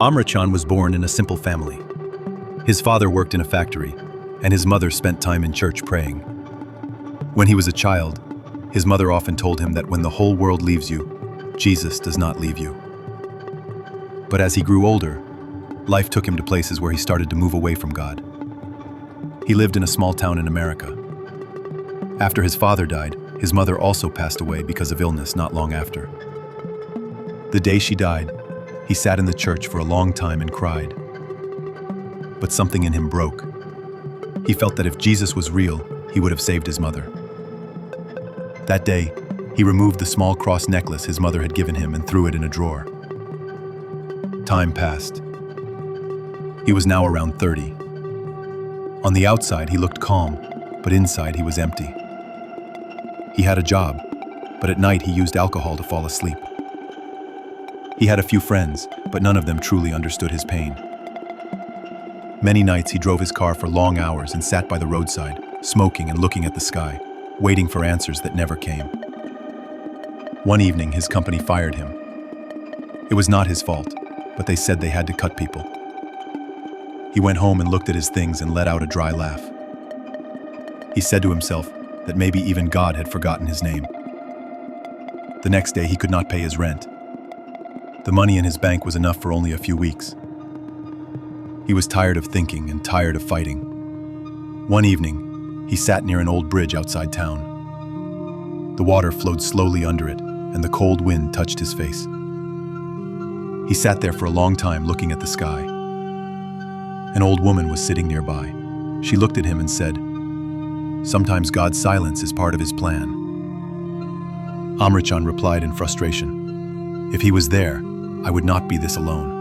Amrichan was born in a simple family. His father worked in a factory, and his mother spent time in church praying. When he was a child, his mother often told him that when the whole world leaves you, Jesus does not leave you. But as he grew older, life took him to places where he started to move away from God. He lived in a small town in America. After his father died, his mother also passed away because of illness not long after. The day she died, he sat in the church for a long time and cried. But something in him broke. He felt that if Jesus was real, he would have saved his mother. That day, he removed the small cross necklace his mother had given him and threw it in a drawer. Time passed. He was now around 30. On the outside, he looked calm, but inside he was empty. He had a job, but at night he used alcohol to fall asleep. He had a few friends, but none of them truly understood his pain. Many nights he drove his car for long hours and sat by the roadside, smoking and looking at the sky, waiting for answers that never came. One evening, his company fired him. It was not his fault, but they said they had to cut people. He went home and looked at his things and let out a dry laugh. He said to himself that maybe even God had forgotten his name. The next day, he could not pay his rent. The money in his bank was enough for only a few weeks. He was tired of thinking and tired of fighting. One evening, he sat near an old bridge outside town. The water flowed slowly under it, and the cold wind touched his face. He sat there for a long time looking at the sky. An old woman was sitting nearby. She looked at him and said, "Sometimes God's silence is part of his plan." Amrichan replied in frustration, "If he was there, I would not be this alone."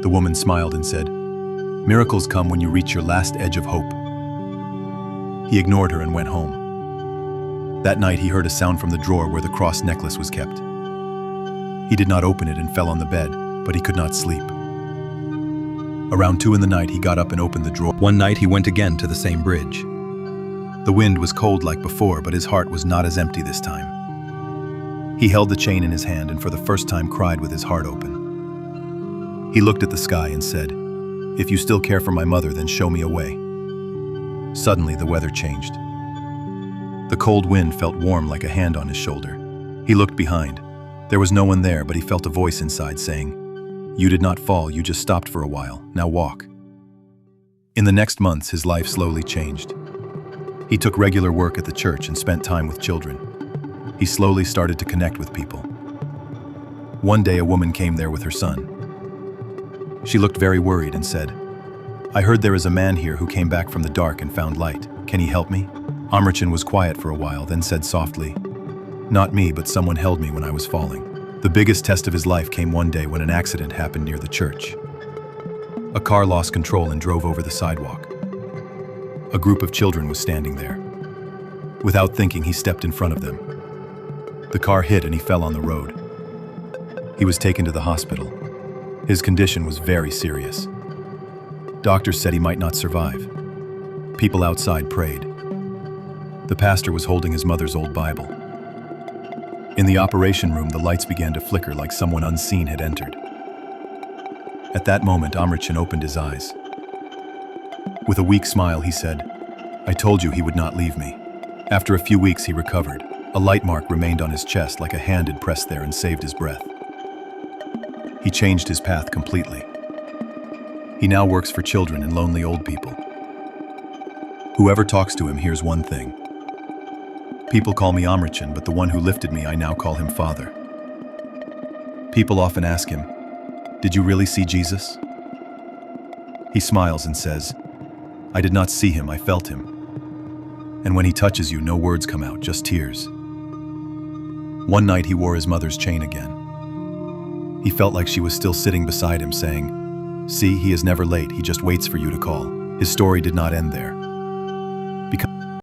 The woman smiled and said, "Miracles come when you reach your last edge of hope." He ignored her and went home. That night he heard a sound from the drawer where the cross necklace was kept. He did not open it and fell on the bed, but he could not sleep. Around 2 a.m, he got up and opened the drawer. One night he went again to the same bridge. The wind was cold like before, but his heart was not as empty this time. He held the chain in his hand and for the first time cried with his heart open. He looked at the sky and said, "If you still care for my mother, then show me a way." Suddenly the weather changed. The cold wind felt warm like a hand on his shoulder. He looked behind. There was no one there, but he felt a voice inside saying, "You did not fall, you just stopped for a while. Now walk." In the next months, his life slowly changed. He took regular work at the church and spent time with children. He slowly started to connect with people. One day, a woman came there with her son. She looked very worried and said, "I heard there is a man here who came back from the dark and found light. Can he help me?" Amrichan was quiet for a while, then said softly, "Not me, but someone held me when I was falling." The biggest test of his life came one day when an accident happened near the church. A car lost control and drove over the sidewalk. A group of children was standing there. Without thinking, he stepped in front of them. The car hit and he fell on the road. He was taken to the hospital. His condition was very serious. Doctors said he might not survive. People outside prayed. The pastor was holding his mother's old Bible. In the operation room, the lights began to flicker like someone unseen had entered. At that moment, Amrichan opened his eyes. With a weak smile, he said, "I told you he would not leave me." After a few weeks, he recovered. A light mark remained on his chest like a hand had pressed there and saved his breath. He changed his path completely. He now works for children and lonely old people. Whoever talks to him hears one thing. People call me Amrichan, but the one who lifted me, I now call him Father. People often ask him, "Did you really see Jesus?" He smiles and says, "I did not see him, I felt him." And when he touches you, no words come out, just tears. One night he wore his mother's chain again. He felt like she was still sitting beside him saying, "See, he is never late, he just waits for you to call." His story did not end there. Because